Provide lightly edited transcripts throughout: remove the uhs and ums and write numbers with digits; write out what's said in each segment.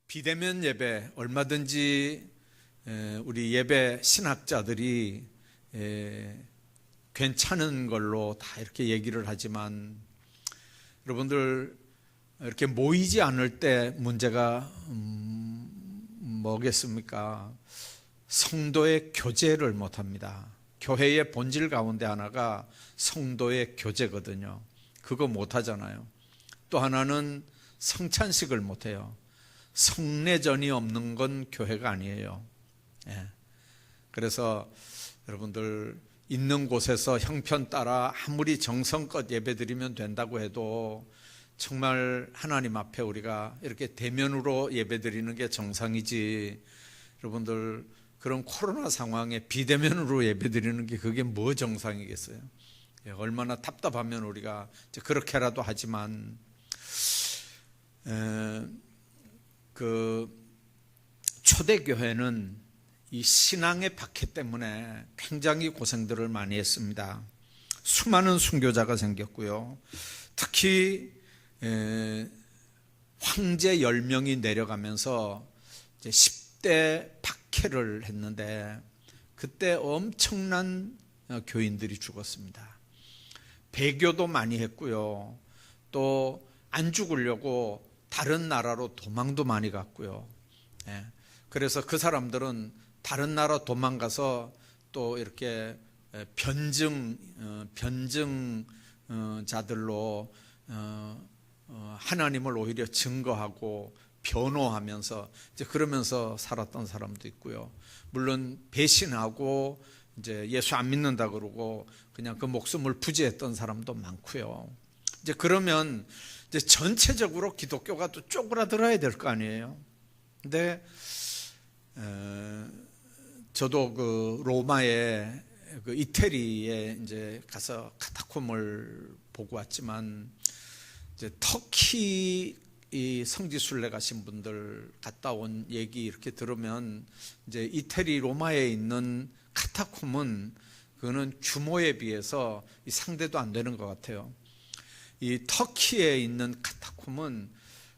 비대면 예배 얼마든지 우리 예배 신학자들이 괜찮은 걸로 다 이렇게 얘기를 하지만 여러분들 이렇게 모이지 않을 때 문제가 뭐겠습니까? 성도의 교제를 못합니다. 교회의 본질 가운데 하나가 성도의 교제거든요. 그거 못하잖아요. 또 하나는 성찬식을 못해요. 성례전이 없는 건 교회가 아니에요. 그래서 여러분들 있는 곳에서 형편 따라 아무리 정성껏 예배드리면 된다고 해도 정말 하나님 앞에 우리가 이렇게 대면으로 예배드리는 게 정상이지, 여러분들 그런 코로나 상황에 비대면으로 예배드리는 게 그게 뭐 정상이겠어요? 얼마나 답답하면 우리가 그렇게라도 하지만 초대교회는 이 신앙의 박해 때문에 굉장히 고생들을 많이 했습니다. 수많은 순교자가 생겼고요. 특히 황제 10명이 내려가면서 이제 10대 박해를 했는데 그때 엄청난 교인들이 죽었습니다. 배교도 많이 했고요. 또 안 죽으려고 다른 나라로 도망도 많이 갔고요. 그래서 그 사람들은 다른 나라 도망가서 또 이렇게 변증자들로 하나님을 오히려 증거하고 변호하면서 이제 그러면서 살았던 사람도 있고요. 물론 배신하고 이제 예수 안 믿는다 그러고 그냥 그 목숨을 부지했던 사람도 많고요. 이제 그러면 이제 전체적으로 기독교가 또 쪼그라들어야 될 거 아니에요. 근데 저도 그 로마의 그 이태리에 이제 가서 카타콤을 보고 왔지만 이제 터키 이 성지순례 가신 분들 갔다 온 얘기 이렇게 들으면 이제 이태리 로마에 있는 카타콤은 그거는 규모에 비해서 상대도 안 되는 것 같아요. 이 터키에 있는 카타콤은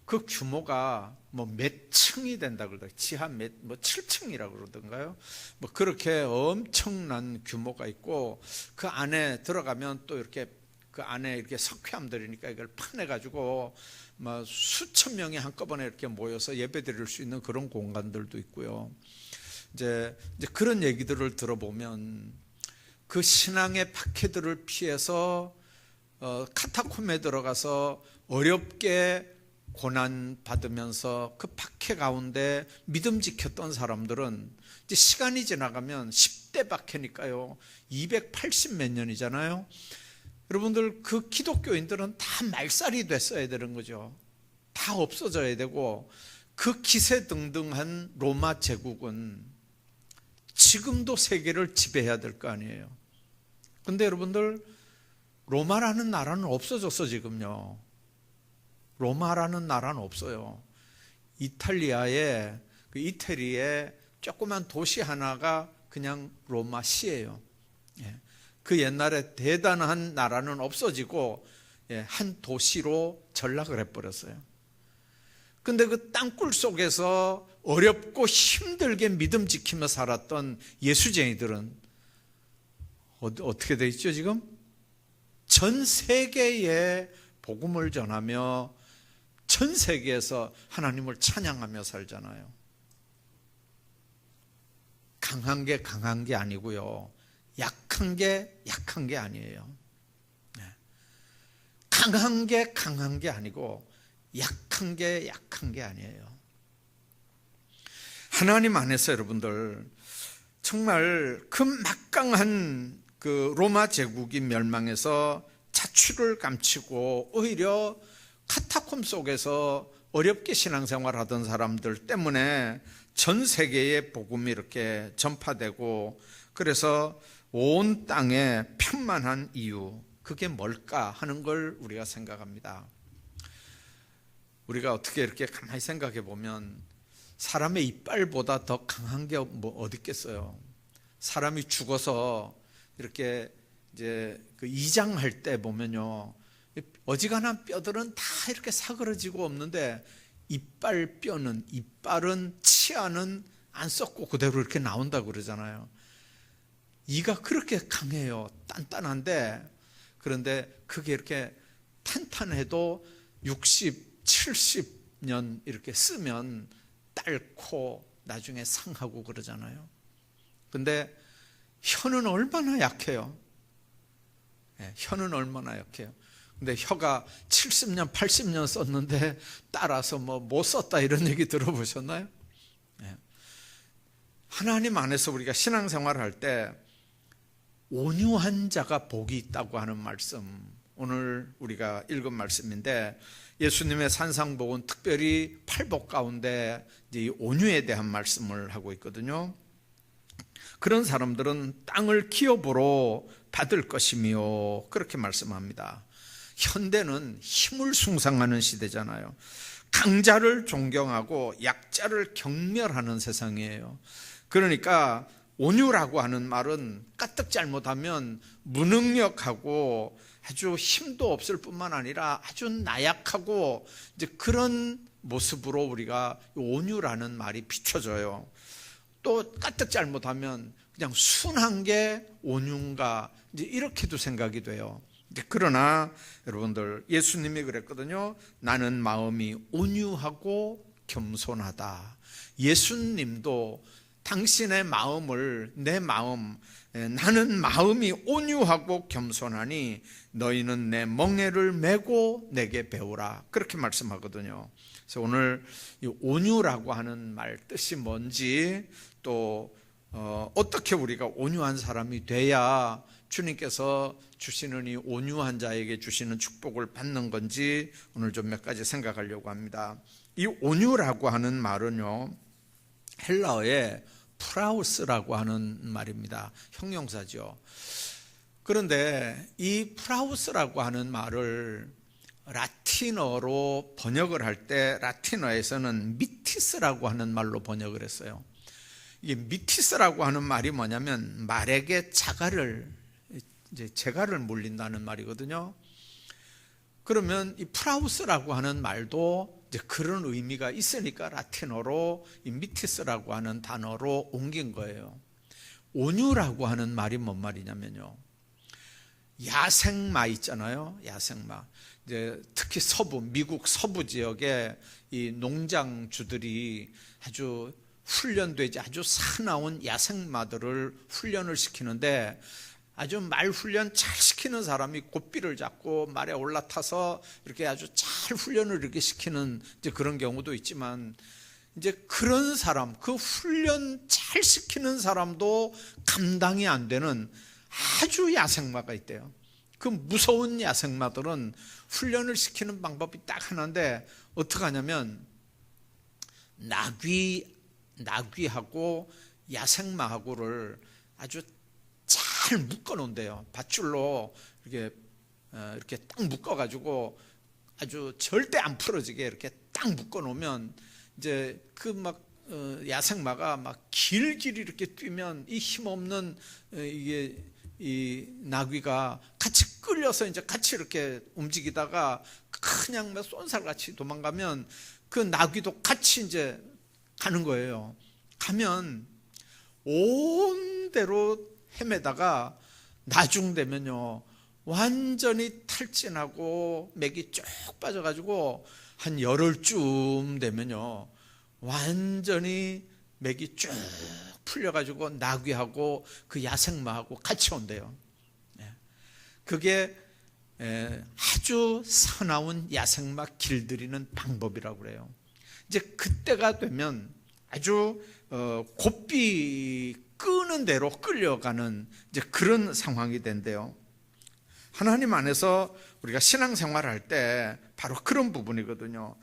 그 규모가 뭐 몇 층이 된다 그러더라고요. 지하 뭐 7층이라고 그러던가요? 뭐 그렇게 엄청난 규모가 있고 그 안에 들어가면 또 이렇게 그 안에 이렇게 석회암들이니까 이걸 파내가지고 막 수천 명이 한꺼번에 이렇게 모여서 예배드릴 수 있는 그런 공간들도 있고요. 이제 그런 얘기들을 들어보면 그 신앙의 박해들을 피해서 카타콤에 들어가서 어렵게 고난 받으면서 그 박해 가운데 믿음 지켰던 사람들은 이제 시간이 지나가면 10대 박해니까요 280 몇 년이잖아요. 여러분들 그 기독교인들은 다 말살이 됐어야 되는 거죠. 다 없어져야 되고 그 기세등등한 로마 제국은 지금도 세계를 지배해야 될 거 아니에요. 근데 여러분들 로마라는 나라는 없어졌어. 지금요 로마라는 나라는 없어요. 이탈리아의 그 이태리의 조그만 도시 하나가 그냥 로마시예요. 그 옛날에 대단한 나라는 없어지고 한 도시로 전락을 해버렸어요. 근데 그 땅굴 속에서 어렵고 힘들게 믿음 지키며 살았던 예수쟁이들은 어떻게 돼 있죠 지금? 전 세계에 복음을 전하며 전 세계에서 하나님을 찬양하며 살잖아요. 강한 게 강한 게 아니고요. 약한 게 약한 게 아니에요. 강한 게 강한 게 아니고 약한 게 약한 게 아니에요. 하나님 안에서 여러분들 정말 그 막강한 그 로마 제국이 멸망해서 자취를 감추고 오히려 카타콤 속에서 어렵게 신앙생활하던 사람들 때문에 전 세계에 복음이 이렇게 전파되고 그래서 온 땅에 편만한 이유, 그게 뭘까 하는 걸 우리가 생각합니다. 우리가 어떻게 이렇게 가만히 생각해 보면 사람의 이빨보다 더 강한 게 뭐 어디 있겠어요. 사람이 죽어서 이렇게 이제 그 이장할 때 보면요 어지간한 뼈들은 다 이렇게 사그러지고 없는데 이빨은 치아는 안 썩고 그대로 이렇게 나온다고 그러잖아요. 이가 그렇게 강해요. 단단한데, 그런데 그게 이렇게 탄탄해도 60, 70년 이렇게 쓰면 딸코 나중에 상하고 그러잖아요. 근데 혀는 얼마나 약해요. 혀는 얼마나 약해요. 근데 혀가 70년, 80년 썼는데 따라서 못 썼다 이런 얘기 들어보셨나요? 하나님 안에서 우리가 신앙생활을 할 때 온유한 자가 복이 있다고 하는 말씀, 오늘 우리가 읽은 말씀인데, 예수님의 산상복은 특별히 팔복 가운데 이 온유에 대한 말씀을 하고 있거든요. 그런 사람들은 땅을 기업으로 받을 것이며, 그렇게 말씀합니다. 현대는 힘을 숭상하는 시대잖아요. 강자를 존경하고 약자를 경멸하는 세상이에요. 그러니까 온유라고 하는 말은 까뜩 잘못하면 무능력하고 아주 힘도 없을 뿐만 아니라 아주 나약하고 이제 그런 모습으로 우리가 온유라는 말이 비춰져요. 또 까뜩 잘못하면 그냥 순한 게 온유인가, 이제 이렇게도 생각이 돼요. 그러나 여러분들, 예수님이 그랬거든요. 나는 마음이 온유하고 겸손하다. 예수님도 당신의 마음을, 내 마음, 나는 마음이 온유하고 겸손하니 너희는 내 멍에를 메고 내게 배우라, 그렇게 말씀하거든요. 그래서 오늘 이 온유라고 하는 말 뜻이 뭔지, 또 어떻게 우리가 온유한 사람이 돼야 주님께서 주시는 이 온유한 자에게 주시는 축복을 받는 건지 오늘 좀 몇 가지 생각하려고 합니다. 이 온유라고 하는 말은요, 헬라어에 프라우스라고 하는 말입니다. 형용사죠. 그런데 이 프라우스라고 하는 말을 라틴어로 번역을 할 때, 라틴어에서는 미티스라고 하는 말로 번역을 했어요. 이게 미티스라고 하는 말이 뭐냐면 말에게 재갈을 물린다는 말이거든요. 그러면 이 프라우스라고 하는 말도 이제 그런 의미가 있으니까 라틴어로 이 미티스라고 하는 단어로 옮긴 거예요. 온유라고 하는 말이 뭔 말이냐면요, 야생마 있잖아요. 야생마. 이제 특히 미국 서부 지역에 이 농장주들이 아주 훈련되지 아주 사나운 야생마들을 훈련을 시키는데, 아주 말 훈련 잘 시키는 사람이 고삐를 잡고 말에 올라타서 이렇게 아주 잘 훈련을 이렇게 시키는 이제 그런 경우도 있지만, 이제 그런 사람, 그 훈련 잘 시키는 사람도 감당이 안 되는 아주 야생마가 있대요. 그 무서운 야생마들은 훈련을 시키는 방법이 딱 하나인데, 어떻게 하냐면 나귀하고 야생마하고를 아주 잘 묶어 놓은대요. 밧줄로 이렇게 딱 묶어 가지고 아주 절대 안 풀어지게 이렇게 딱 묶어 놓으면, 이제 야생마가 막 길길이 이렇게 뛰면 이 힘없는 이 나귀가 같이 끌려서 이제 같이 이렇게 움직이다가 그냥 쏜살같이 도망가면 그 나귀도 같이 이제 가는 거예요. 가면 온 데로 헤매다가 나중 되면요, 완전히 탈진하고 맥이 쭉 빠져가지고 한 열흘쯤 되면요, 완전히 맥이 쭉 풀려가지고 나귀하고 그 야생마하고 같이 온대요. 그게 아주 사나운 야생마 길들이는 방법이라고 그래요. 이제 그때가 되면 아주 고삐 끄는 대로 끌려가는 이제 그런 상황이 된대요. 하나님 안에서 우리가 신앙생활을 할 때 바로 그런 부분이거든요.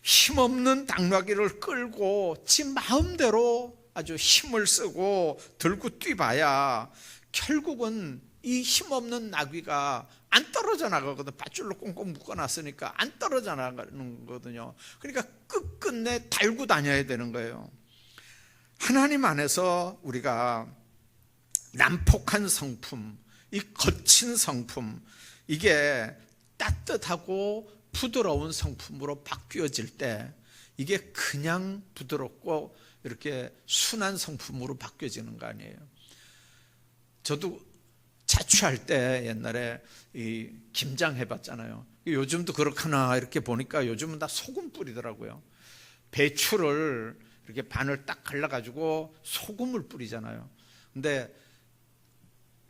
힘없는 당나귀를 끌고 지 마음대로 아주 힘을 쓰고 들고 뛰봐야 결국은 이 힘없는 나귀가 안 떨어져 나가거든. 밧줄로 꽁꽁 묶어놨으니까 안 떨어져 나가는 거거든요. 그러니까 끝끝내 달고 다녀야 되는 거예요. 하나님 안에서 우리가 난폭한 성품, 이 거친 성품, 이게 따뜻하고 부드러운 성품으로 바뀌어질 때 이게 그냥 부드럽고 이렇게 순한 성품으로 바뀌어지는 거 아니에요. 저도 자취할 때 옛날에 이 김장 해봤잖아요. 요즘도 그렇구나 이렇게 보니까 요즘은 다 소금 뿌리더라고요. 배추를 이렇게 반을 딱 갈라가지고 소금을 뿌리잖아요. 근데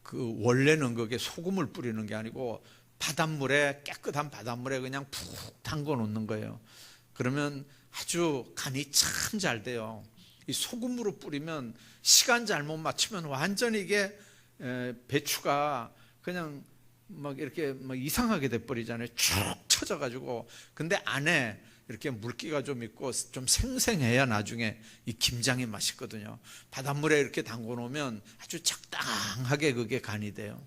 그 원래는 그게 소금을 뿌리는 게 아니고 바닷물에, 깨끗한 바닷물에 그냥 푹 담궈 놓는 거예요. 그러면 아주 간이 참 잘 돼요. 이 소금으로 뿌리면 시간 잘못 맞추면 완전히 이게 배추가 그냥 막 이렇게 막 이상하게 돼 버리잖아요. 쭉 처져 가지고. 근데 안에 이렇게 물기가 좀 있고 좀 생생해야 나중에 이 김장이 맛있거든요. 바닷물에 이렇게 담궈 놓으면 아주 적당하게 그게 간이 돼요.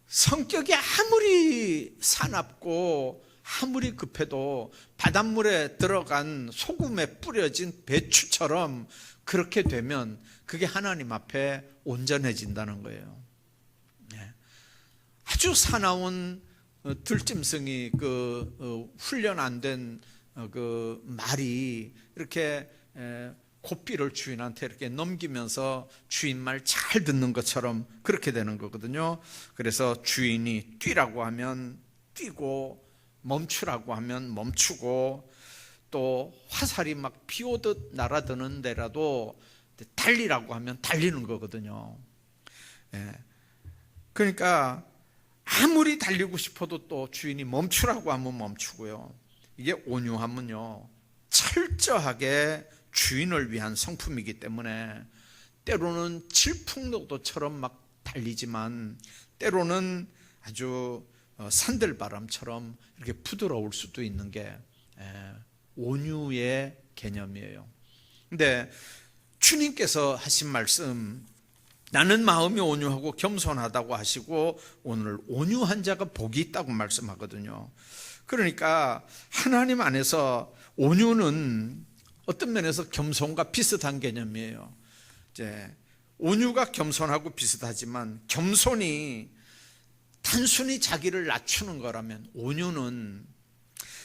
성격이 아무리 사납고 아무리 급해도 바닷물에 들어간 소금에 뿌려진 배추처럼 그렇게 되면 그게 하나님 앞에 온전해진다는 거예요. 아주 사나운 들짐승이 훈련 안 된 그 말이 이렇게 고삐를 주인한테 이렇게 넘기면서 주인 말 잘 듣는 것처럼 그렇게 되는 거거든요. 그래서 주인이 뛰라고 하면 뛰고 멈추라고 하면 멈추고, 또 화살이 막 비오듯 날아드는 데라도 달리라고 하면 달리는 거거든요. 그러니까 아무리 달리고 싶어도 또 주인이 멈추라고 하면 멈추고요. 이게 온유함은요, 철저하게 주인을 위한 성품이기 때문에 때로는 질풍노도처럼 막 달리지만 때로는 아주 산들바람처럼 이렇게 부드러울 수도 있는 게 온유의 개념이에요. 근데 주님께서 하신 말씀, 나는 마음이 온유하고 겸손하다고 하시고 오늘 온유한 자가 복이 있다고 말씀하거든요. 그러니까 하나님 안에서 온유는 어떤 면에서 겸손과 비슷한 개념이에요. 이제 온유가 겸손하고 비슷하지만 겸손이 단순히 자기를 낮추는 거라면 온유는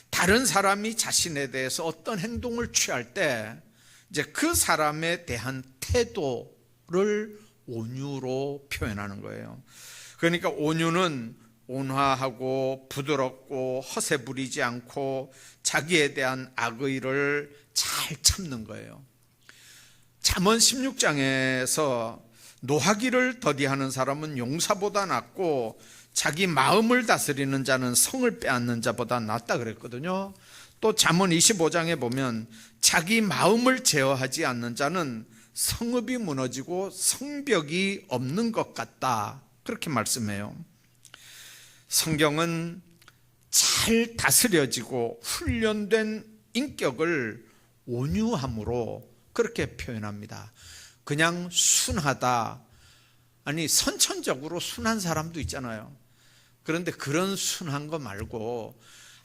다른 사람이 자신에 대해서 어떤 행동을 취할 때 이제 그 사람에 대한 태도를 온유로 표현하는 거예요. 그러니까 온유는 온화하고 부드럽고 허세 부리지 않고 자기에 대한 악의를 잘 참는 거예요. 잠언 16장에서 노하기를 더디하는 사람은 용사보다 낫고 자기 마음을 다스리는 자는 성을 빼앗는 자보다 낫다 그랬거든요. 또 잠언 25장에 보면 자기 마음을 제어하지 않는 자는 성읍이 무너지고 성벽이 없는 것 같다, 그렇게 말씀해요. 성경은 잘 다스려지고 훈련된 인격을 온유함으로 그렇게 표현합니다. 그냥 순하다, 아니 선천적으로 순한 사람도 있잖아요. 그런데 그런 순한 거 말고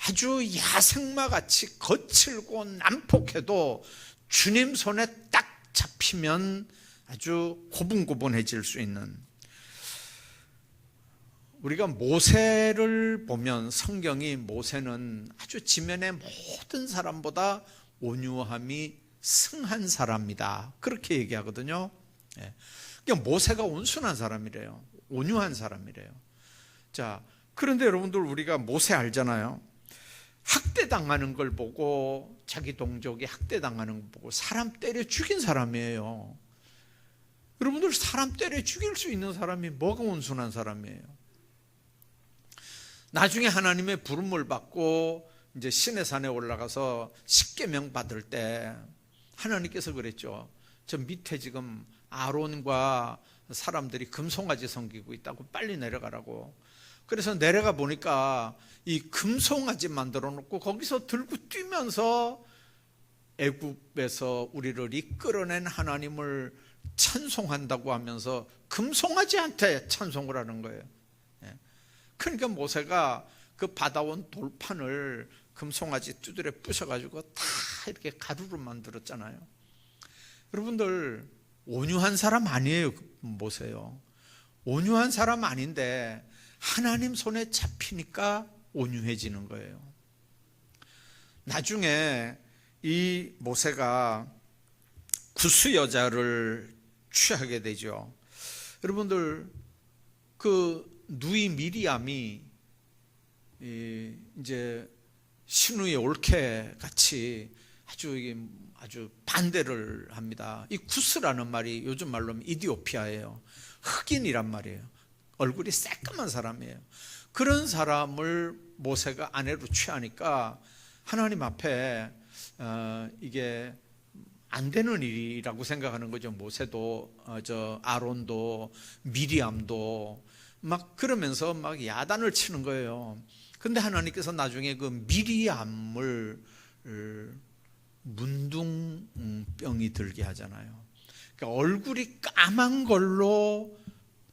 아주 야생마같이 거칠고 난폭해도 주님 손에 딱 잡히면 아주 고분고분해질 수 있는, 우리가 모세를 보면 성경이 모세는 아주 지면의 모든 사람보다 온유함이 승한 사람이다, 그렇게 얘기하거든요. 그러니까 모세가 온순한 사람이래요. 온유한 사람이래요. 자, 그런데 여러분들 우리가 모세 알잖아요. 학대당하는 걸 보고, 자기 동족이 학대당하는 걸 보고 사람 때려 죽인 사람이에요. 여러분들 사람 때려 죽일 수 있는 사람이 뭐가 온순한 사람이에요? 나중에 하나님의 부름을 받고 이제 시내 산에 올라가서 십계명 받을 때 하나님께서 그랬죠. 저 밑에 지금 아론과 사람들이 금송아지 섬기고 있다고 빨리 내려가라고. 그래서 내려가 보니까 이 금송아지 만들어 놓고 거기서 들고 뛰면서 애굽에서 우리를 이끌어낸 하나님을 찬송한다고 하면서 금송아지한테 찬송을 하는 거예요. 그러니까 모세가 그 받아온 돌판을 금송아지 두드려 부셔가지고 다 이렇게 가루로 만들었잖아요. 여러분들 온유한 사람 아니에요, 모세요. 온유한 사람 아닌데 하나님 손에 잡히니까 온유해지는 거예요. 나중에 이 모세가 구스 여자를 취하게 되죠. 여러분들, 그 누이 미리암이 이제 신우의 올케 같이 아주 반대를 합니다. 이 구스라는 말이 요즘 말로 하면 이디오피아예요. 흑인이란 말이에요. 얼굴이 새까만 사람이에요. 그런 사람을 모세가 아내로 취하니까 하나님 앞에 이게 안 되는 일이라고 생각하는 거죠. 모세도 아론도 미리암도 막 그러면서 막 야단을 치는 거예요. 근데 하나님께서 나중에 그 미리암을 문둥병이 들게 하잖아요. 그러니까 얼굴이 까만 걸로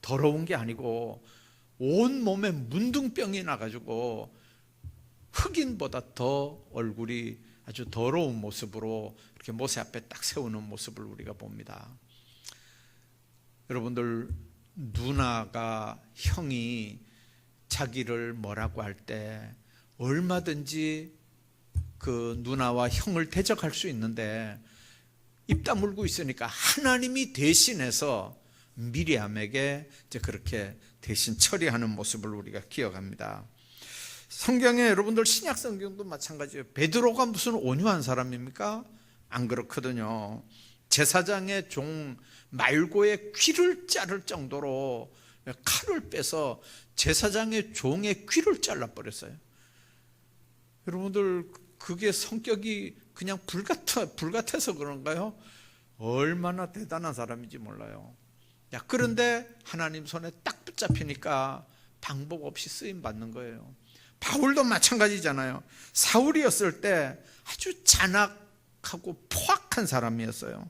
더러운 게 아니고 온 몸에 문둥병이 나가지고 흑인보다 더 얼굴이 아주 더러운 모습으로 이렇게 모세 앞에 딱 세우는 모습을 우리가 봅니다. 여러분들, 누나가 형이 자기를 뭐라고 할 때 얼마든지 그 누나와 형을 대적할 수 있는데 입 다물고 있으니까 하나님이 대신해서 미리암에게 이제 그렇게 대신 처리하는 모습을 우리가 기억합니다. 성경에 여러분들 신약 성경도 마찬가지예요. 베드로가 무슨 온유한 사람입니까? 안 그렇거든요. 제사장의 종 말고의 귀를 자를 정도로 칼을 빼서 제사장의 종의 귀를 잘라버렸어요. 여러분들, 그게 성격이 그냥 불같아서 그런가요? 얼마나 대단한 사람인지 몰라요. 그런데 하나님 손에 딱 붙잡히니까 방법 없이 쓰임 받는 거예요. 바울도 마찬가지잖아요. 사울이었을 때 아주 잔악하고 포악한 사람이었어요.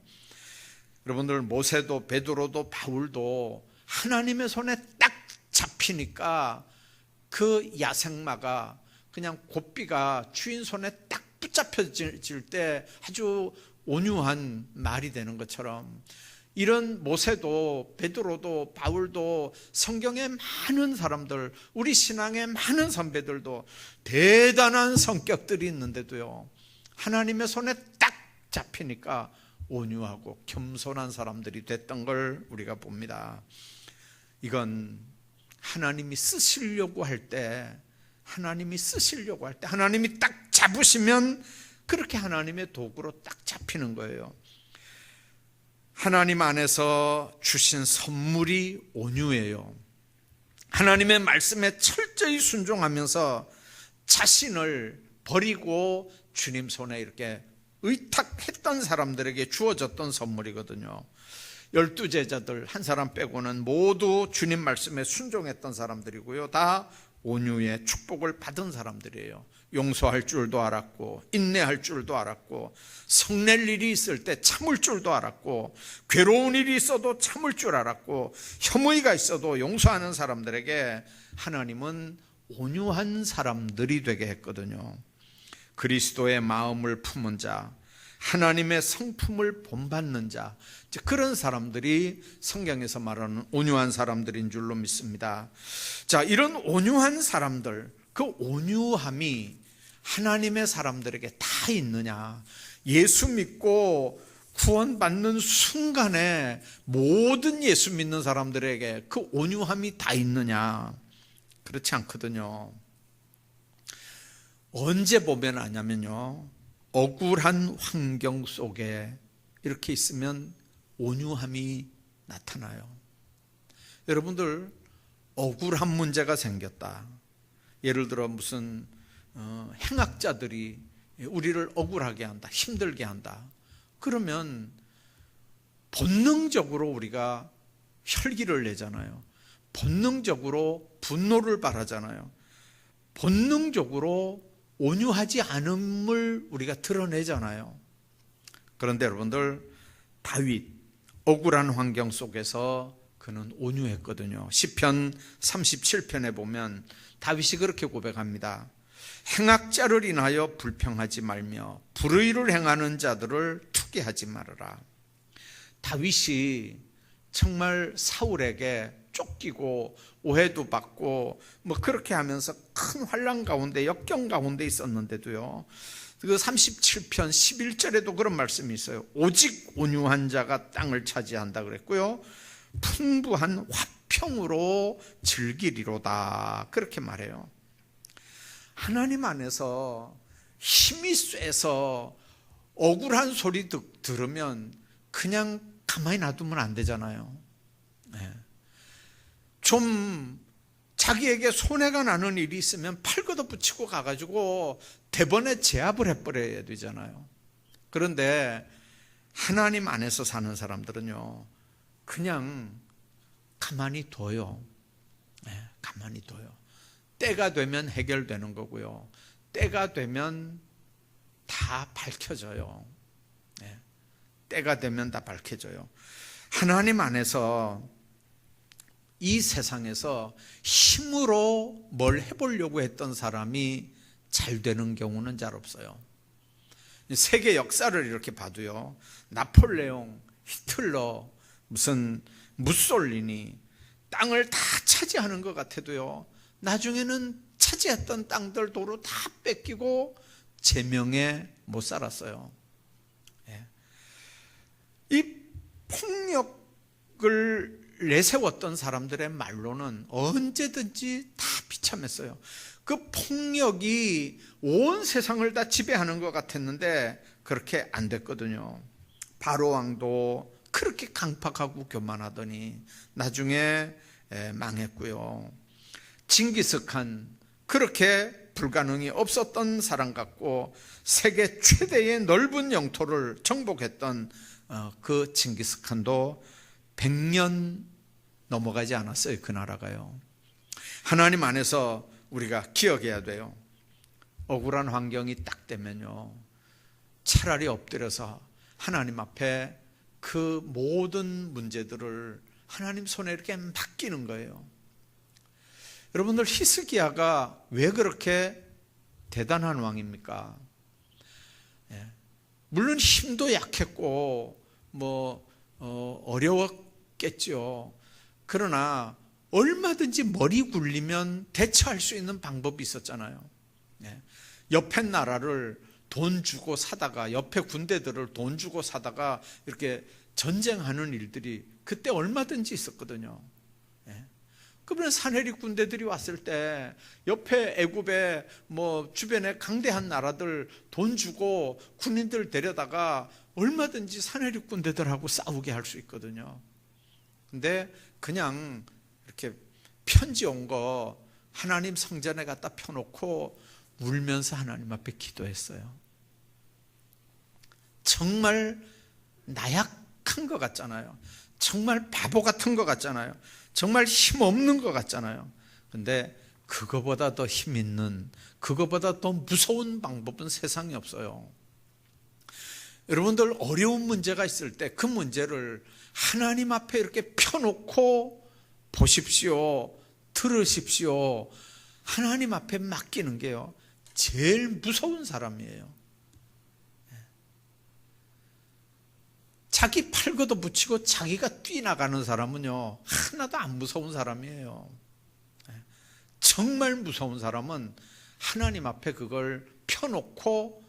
여러분들, 모세도 베드로도 바울도 하나님의 손에 딱 잡히니까 그 야생마가 그냥 고삐가 주인 손에 딱 붙잡혀질 때 아주 온유한 말이 되는 것처럼, 이런 모세도 베드로도 바울도 성경의 많은 사람들, 우리 신앙의 많은 선배들도 대단한 성격들이 있는데도요, 하나님의 손에 딱 잡히니까 온유하고 겸손한 사람들이 됐던 걸 우리가 봅니다. 이건 하나님이 쓰시려고 할 때, 하나님이 딱 잡으시면 그렇게 하나님의 도구로 딱 잡히는 거예요. 하나님 안에서 주신 선물이 온유예요. 하나님의 말씀에 철저히 순종하면서 자신을 버리고 주님 손에 이렇게 의탁했던 사람들에게 주어졌던 선물이거든요. 12제자들 한 사람 빼고는 모두 주님 말씀에 순종했던 사람들이고요, 다 온유의 축복을 받은 사람들이에요. 용서할 줄도 알았고, 인내할 줄도 알았고, 성낼 일이 있을 때 참을 줄도 알았고, 괴로운 일이 있어도 참을 줄 알았고, 혐의가 있어도 용서하는 사람들에게 하나님은 온유한 사람들이 되게 했거든요. 그리스도의 마음을 품은 자, 하나님의 성품을 본받는 자, 그런 사람들이 성경에서 말하는 온유한 사람들인 줄로 믿습니다. 자, 이런 온유한 사람들, 그 온유함이 하나님의 사람들에게 다 있느냐? 예수 믿고 구원받는 순간에 모든 예수 믿는 사람들에게 그 온유함이 다 있느냐? 그렇지 않거든요. 언제 보면 아냐면요, 억울한 환경 속에 이렇게 있으면 온유함이 나타나요. 여러분들, 억울한 문제가 생겼다. 예를 들어 무슨 행악자들이 우리를 억울하게 한다, 힘들게 한다. 그러면 본능적으로 우리가 혈기를 내잖아요. 본능적으로 분노를 발하잖아요. 본능적으로 온유하지 않음을 우리가 드러내잖아요. 그런데 여러분들, 다윗, 억울한 환경 속에서 그는 온유했거든요. 시편 37편에 보면 다윗이 그렇게 고백합니다. 행악자를 인하여 불평하지 말며 불의를 행하는 자들을 투기하지 말아라. 다윗이 정말 사울에게 쫓기고 오해도 받고 뭐 그렇게 하면서 큰 환난 가운데, 역경 가운데 있었는데도요, 그 37편 11절에도 그런 말씀이 있어요. 오직 온유한 자가 땅을 차지한다 그랬고요. 풍부한 화평으로 즐기리로다 그렇게 말해요. 하나님 안에서 힘이 쎄서 억울한 소리 들으면 그냥 가만히 놔두면 안 되잖아요. 좀 자기에게 손해가 나는 일이 있으면 팔 걷어붙이고 가가지고 대번에 제압을 해버려야 되잖아요. 그런데 하나님 안에서 사는 사람들은요, 그냥 가만히 둬요. 가만히 둬요. 때가 되면 해결되는 거고요. 때가 되면 다 밝혀져요. 때가 되면 다 밝혀져요. 하나님 안에서 이 세상에서 힘으로 뭘 해보려고 했던 사람이 잘 되는 경우는 잘 없어요. 세계 역사를 이렇게 봐도요, 나폴레옹, 히틀러, 무슨 무솔리니 땅을 다 차지하는 것 같아도요, 나중에는 차지했던 땅들 도로 다 뺏기고 제명에 못 살았어요. 이 폭력을 내세웠던 사람들의 말로는 언제든지 다 비참했어요. 그 폭력이 온 세상을 다 지배하는 것 같았는데 그렇게 안 됐거든요. 바로 왕도 그렇게 강팍하고 교만하더니 나중에 망했고요. 징기스칸 그렇게 불가능이 없었던 사람 같고 세계 최대의 넓은 영토를 정복했던 그 징기스칸도 100년 넘어가지 않았어요. 그 나라가요. 하나님 안에서 우리가 기억해야 돼요. 억울한 환경이 딱 되면요, 차라리 엎드려서 하나님 앞에 그 모든 문제들을 하나님 손에 이렇게 맡기는 거예요. 여러분들, 히스기야가 왜 그렇게 대단한 왕입니까? 물론 힘도 약했고 어려웠겠죠. 그러나 얼마든지 머리 굴리면 대처할 수 있는 방법이 있었잖아요. 옆에 나라를 돈 주고 사다가, 옆에 군대들을 돈 주고 사다가 이렇게 전쟁하는 일들이 그때 얼마든지 있었거든요. 그러면 사내립 군대들이 왔을 때 옆에 애굽에 주변에 강대한 나라들 돈 주고 군인들 데려다가 얼마든지 사내립 군대들하고 싸우게 할 수 있거든요. 근데 그냥 이렇게 편지 온 거 하나님 성전에 갖다 펴놓고 울면서 하나님 앞에 기도했어요. 정말 나약한 것 같잖아요. 정말 바보 같은 것 같잖아요. 정말 힘없는 것 같잖아요. 근데 그거보다 더 힘 있는, 그거보다 더 무서운 방법은 세상에 없어요. 여러분들, 어려운 문제가 있을 때 그 문제를 하나님 앞에 이렇게 펴놓고 보십시오, 들으십시오, 하나님 앞에 맡기는 게요, 제일 무서운 사람이에요. 자기 팔 걷어붙이고 자기가 뛰나가는 사람은요, 하나도 안 무서운 사람이에요. 정말 무서운 사람은 하나님 앞에 그걸 펴놓고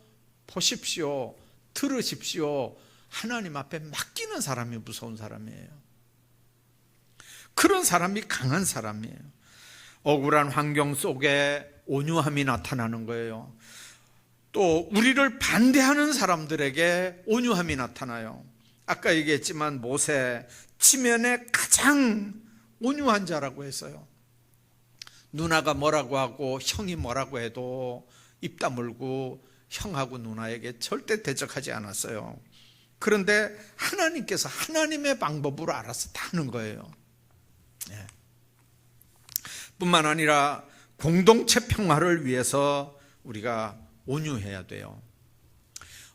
보십시오, 들으십시오, 하나님 앞에 맡기는 사람이 무서운 사람이에요. 그런 사람이 강한 사람이에요. 억울한 환경 속에 온유함이 나타나는 거예요. 또 우리를 반대하는 사람들에게 온유함이 나타나요. 아까 얘기했지만 모세, 지면에 가장 온유한 자라고 했어요. 누나가 뭐라고 하고 형이 뭐라고 해도 입 다물고 형하고 누나에게 절대 대적하지 않았어요. 그런데 하나님께서 하나님의 방법으로 알아서 다 하는 거예요. 뿐만 아니라 공동체 평화를 위해서 우리가 온유해야 돼요.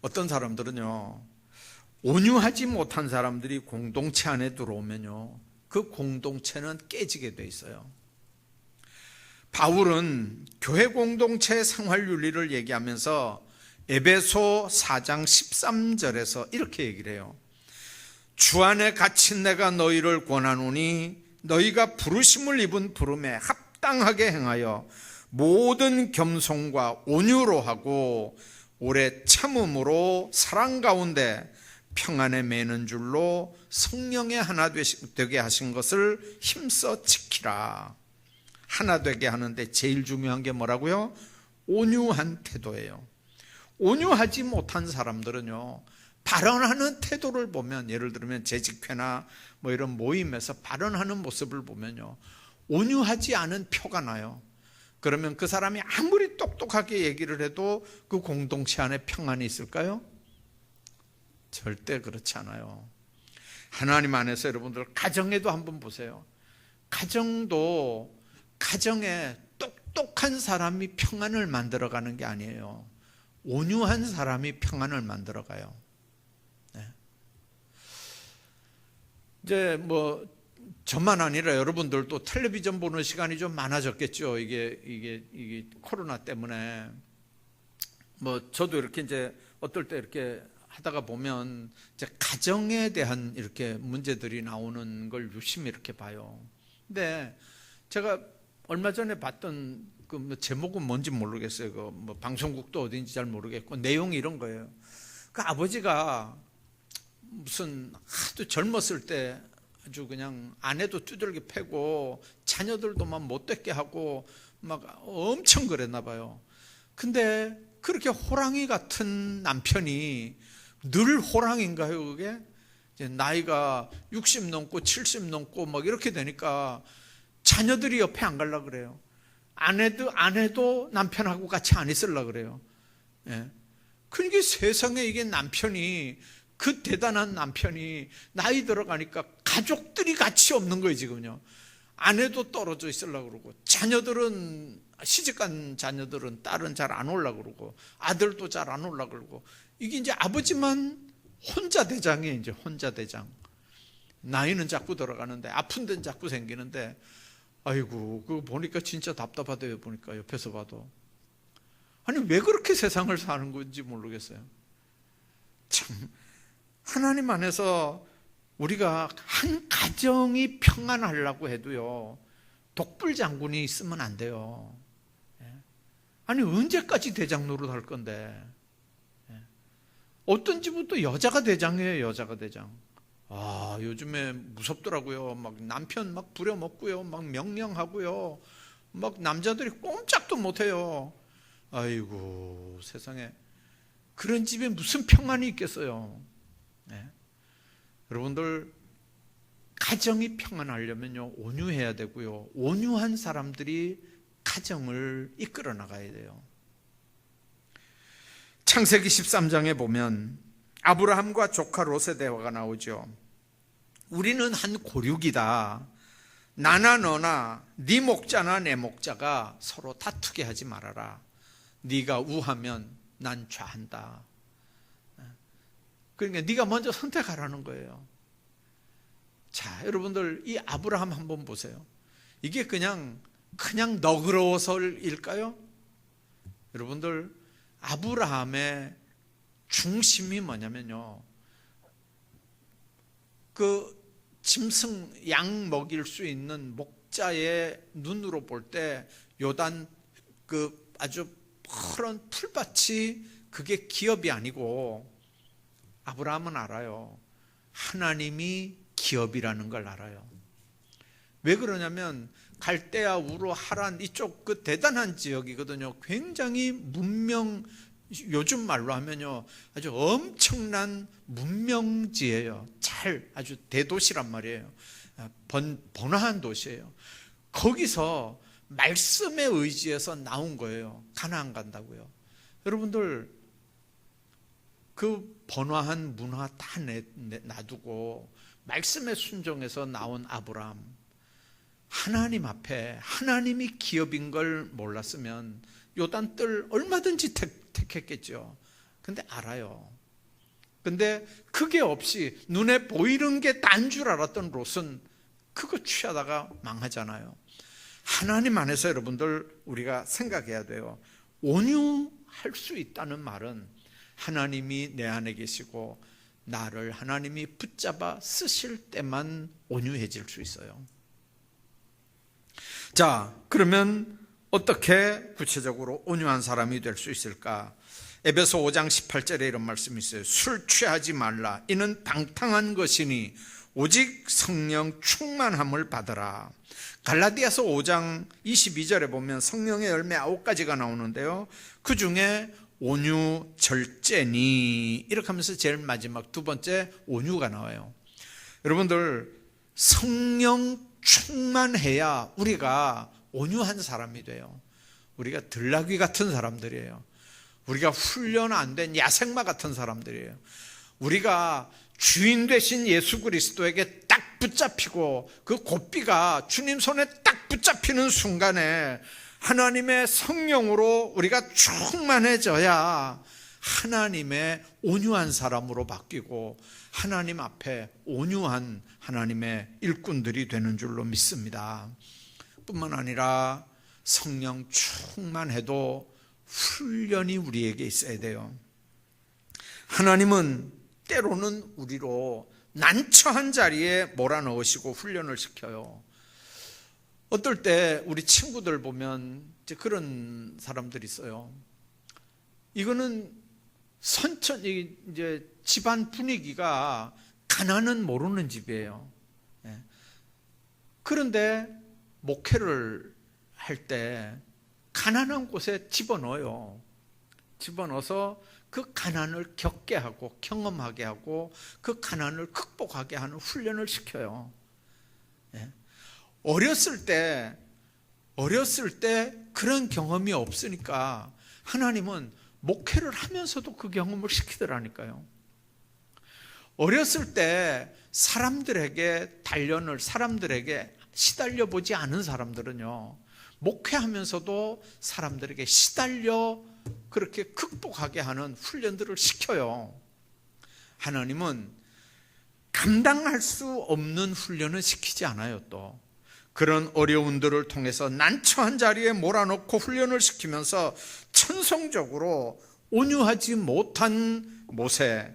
어떤 사람들은요, 온유하지 못한 사람들이 공동체 안에 들어오면요, 그 공동체는 깨지게 돼 있어요. 바울은 교회 공동체 생활 윤리를 얘기하면서 에베소 4장 13절에서 이렇게 얘기를 해요. 주 안에 갇힌 내가 너희를 권하노니 너희가 부르심을 입은 부름에 합당하게 행하여 모든 겸손과 온유로 하고 오래 참음으로 사랑 가운데 평안에 매는 줄로 성령의 하나 되게 하신 것을 힘써 지키라. 하나 되게 하는데 제일 중요한 게 뭐라고요? 온유한 태도예요. 온유하지 못한 사람들은요, 발언하는 태도를 보면, 예를 들면 재직회나 뭐 이런 모임에서 발언하는 모습을 보면요, 온유하지 않은 표가 나요. 그러면 그 사람이 아무리 똑똑하게 얘기를 해도 그 공동체 안에 평안이 있을까요? 절대 그렇지 않아요. 하나님 안에서 여러분들 가정에도 한번 보세요. 가정도 가정에 똑똑한 사람이 평안을 만들어가는 게 아니에요. 온유한 사람이 평안을 만들어가요. 네. 이제 뭐 저만 아니라 여러분들도 텔레비전 보는 시간이 좀 많아졌겠죠. 이게 코로나 때문에. 뭐 저도 이렇게 이제 어떨 때 이렇게 하다가 보면 이제 가정에 대한 이렇게 문제들이 나오는 걸 유심히 이렇게 봐요. 근데 제가 얼마 전에 봤던 그 뭐 제목은 뭔지 모르겠어요. 그 뭐 방송국도 어딘지 잘 모르겠고 내용이 이런 거예요. 그 아버지가 무슨 하도 젊었을 때 아주 그냥 아내도 두들겨 패고 자녀들도 막 못되게 하고 막 엄청 그랬나 봐요. 근데 그렇게 호랑이 같은 남편이 늘 호랑이인가요, 그게? 이제 나이가 60 넘고 70 넘고 막 이렇게 되니까 자녀들이 옆에 안 가려고 그래요. 아내도 남편하고 같이 안 있으려고 그래요. 예. 그러니까 세상에 이게 남편이, 그 대단한 남편이 나이 들어가니까 가족들이 같이 없는 거예요, 지금요. 아내도 떨어져 있으려고 그러고, 자녀들은, 시집간 자녀들은 딸은 잘 안 오려고 그러고, 아들도 잘 안 오려고 그러고, 이게 이제 아버지만 혼자 대장이에요, 이제 혼자 대장. 나이는 자꾸 들어가는데, 아픈 데는 자꾸 생기는데, 아이고, 그거 보니까 진짜 답답하대요, 보니까, 옆에서 봐도. 아니, 왜 그렇게 세상을 사는 건지 모르겠어요. 참, 하나님 안에서 우리가 한 가정이 평안하려고 해도요, 독불 장군이 있으면 안 돼요. 아니, 언제까지 대장 노릇 할 건데. 어떤 집은 또 여자가 대장이에요, 여자가 대장. 아, 요즘에 무섭더라고요. 막 남편 막 부려먹고요, 막 명령하고요, 막 남자들이 꼼짝도 못해요. 아이고, 세상에. 그런 집에 무슨 평안이 있겠어요. 네. 여러분들, 가정이 평안하려면요, 온유해야 되고요, 온유한 사람들이 가정을 이끌어 나가야 돼요. 창세기 13장에 보면 아브라함과 조카 롯의 대화가 나오죠. 우리는 한 고륙이다. 나나 너나 네 목자나 내 목자가 서로 다투게 하지 말아라. 네가 우하면 난 좌한다. 그러니까 네가 먼저 선택하라는 거예요. 자, 여러분들, 이 아브라함 한번 보세요. 이게 그냥 너그러워서일까요? 여러분들, 아브라함의 중심이 뭐냐면요, 그 짐승 양 먹일 수 있는 목자의 눈으로 볼 때 요단 그 아주 푸른 풀밭이 그게 기업이 아니고, 아브라함은 알아요. 하나님이 기업이라는 걸 알아요. 왜 그러냐면 갈대아, 우르, 하란 이쪽 그 대단한 지역이거든요. 굉장히 요즘 말로 하면요, 아주 엄청난 문명지예요. 아주 대도시란 말이에요. 번화한 도시예요. 거기서 말씀에 의지해서 나온 거예요. 가나안 간다고요. 여러분들, 그 번화한 문화 다 놔두고 말씀에 순종해서 나온 아브라함, 하나님 앞에 하나님이 기업인 걸 몰랐으면 요단뜰 얼마든지 택했겠죠. 근데 알아요. 근데 그게 없이 눈에 보이는 게 딴 줄 알았던 롯은 그거 취하다가 망하잖아요. 하나님 안에서 여러분들, 우리가 생각해야 돼요. 온유할 수 있다는 말은 하나님이 내 안에 계시고 나를 하나님이 붙잡아 쓰실 때만 온유해질 수 있어요. 자, 그러면 어떻게 구체적으로 온유한 사람이 될 수 있을까? 에베소 5장 18절에 이런 말씀이 있어요. 술 취하지 말라. 이는 방탕한 것이니 오직 성령 충만함을 받으라. 갈라디아서 5장 22절에 보면 성령의 열매 9가지가 나오는데요, 그 중에 온유, 절제니 이렇게 하면서 제일 마지막 두 번째 온유가 나와요. 여러분들, 성령 충만해야 우리가 온유한 사람이 돼요. 우리가 들나귀 같은 사람들이에요. 우리가 훈련 안 된 야생마 같은 사람들이에요. 우리가 주인 되신 예수 그리스도에게 딱 붙잡히고 그 고삐가 주님 손에 딱 붙잡히는 순간에 하나님의 성령으로 우리가 충만해져야 하나님의 온유한 사람으로 바뀌고 하나님 앞에 온유한 하나님의 일꾼들이 되는 줄로 믿습니다. 뿐만 아니라 성령 충만해도 훈련이 우리에게 있어야 돼요. 하나님은 때로는 우리로 난처한 자리에 몰아넣으시고 훈련을 시켜요. 어떨 때 우리 친구들 보면 이제 그런 사람들이 있어요. 이거는 선천히 이제 집안 분위기가 가난은 모르는 집이에요. 그런데 목회를 할 때 가난한 곳에 집어넣어요. 집어넣어서 그 가난을 겪게 하고 경험하게 하고 그 가난을 극복하게 하는 훈련을 시켜요. 어렸을 때 그런 경험이 없으니까 하나님은 목회를 하면서도 그 경험을 시키더라니까요. 어렸을 때 사람들에게 시달려 보지 않은 사람들은요, 목회하면서도 사람들에게 시달려 그렇게 극복하게 하는 훈련들을 시켜요. 하나님은 감당할 수 없는 훈련을 시키지 않아요. 또 그런 어려움들을 통해서 난처한 자리에 몰아넣고 훈련을 시키면서 천성적으로 온유하지 못한 모세,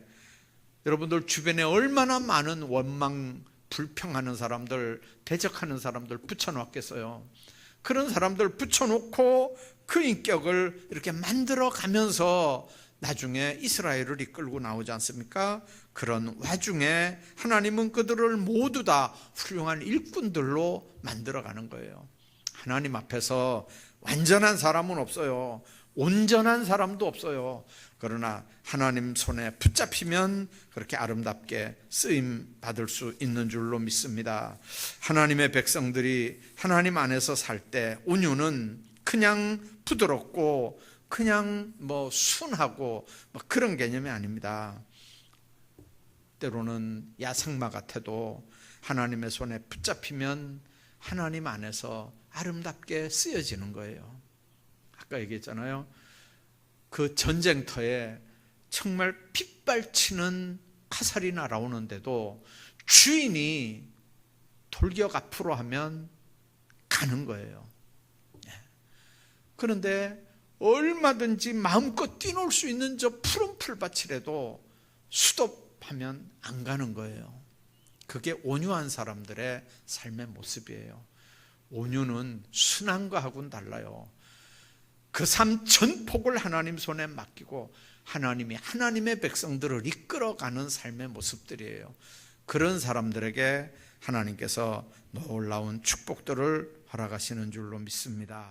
여러분들 주변에 얼마나 많은 원망, 불평하는 사람들, 대적하는 사람들 붙여놓았겠어요. 그런 사람들 붙여놓고 그 인격을 이렇게 만들어 가면서 나중에 이스라엘을 이끌고 나오지 않습니까? 그런 와중에 하나님은 그들을 모두 다 훌륭한 일꾼들로 만들어가는 거예요. 하나님 앞에서 완전한 사람은 없어요. 온전한 사람도 없어요. 그러나 하나님 손에 붙잡히면 그렇게 아름답게 쓰임 받을 수 있는 줄로 믿습니다. 하나님의 백성들이 하나님 안에서 살 때 온유는 그냥 부드럽고 그냥 순하고 그런 개념이 아닙니다. 때로는 야생마 같아도 하나님의 손에 붙잡히면 하나님 안에서 아름답게 쓰여지는 거예요. 아까 얘기했잖아요. 그 전쟁터에 정말 핏발치는 화살이 날아오는데도 주인이 돌격 앞으로 하면 가는 거예요. 그런데 얼마든지 마음껏 뛰놀 수 있는 저 푸른 풀밭이라도 수덥하면 안 가는 거예요. 그게 온유한 사람들의 삶의 모습이에요. 온유는 순한 거하고는 달라요. 그 삶 전폭을 하나님 손에 맡기고 하나님이 하나님의 백성들을 이끌어가는 삶의 모습들이에요. 그런 사람들에게 하나님께서 놀라운 축복들을 허락하시는 줄로 믿습니다.